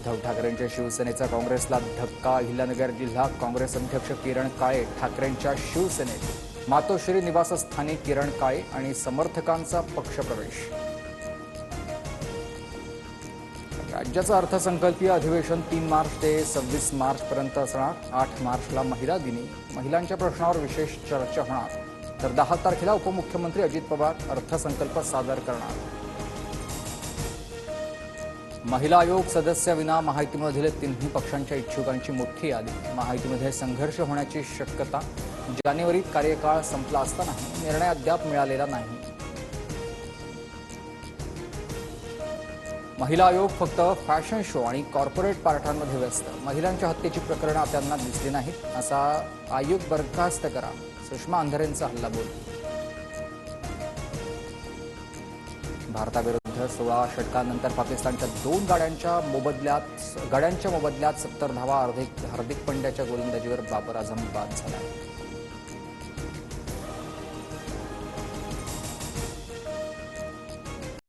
उद्धव ठाकरेंच्या शिवसेनेचा काँग्रेसला धक्का. अहिल्यानगर जिल्हा काँग्रेस अध्यक्ष किरण काळे ठाकरेंच्या शिवसेनेत. मातोश्री निवासस्थानी किरण काळे आणि समर्थकांचा पक्षप्रवेश. राज्याचं अर्थसंकल्पीय अधिवेशन 3 मार्च ते 26 मार्चपर्यंत असणार. 8 मार्चला महिला दिनी महिलांच्या प्रश्नावर विशेष चर्चा होणार. तर 10 तारखेला उपमुख्यमंत्री अजित पवार अर्थसंकल्प सादर करणार. महिला आयोग सदस्याविना महायुतीमधील तिन्ही पक्षांच्या इच्छुकांची मोठी यादी. महायुतीमध्ये संघर्ष होण्याची शक्यता. जानेवारीत कार्यकाळ संपला असतानाही निर्णय अद्याप मिळालेला नाही. महिला आयोग फक्त फॅशन शो आणि कॉर्पोरेट पार्ट्यांमध्ये व्यस्त. महिलांच्या हत्येची प्रकरणं त्यांना दिसली नाहीत. असा आयोग बरखास्त करा. सुषमा अंधारेंचा हल्लाबोल. भारताविरुद्ध 16 षटकांनंतर पाकिस्तानच्या 2 गाड्यांच्या मोबदल्यात 70 धावा. हार्दिक पंड्याच्या गोलंदाजीवर बाबर आझम बाद झाला.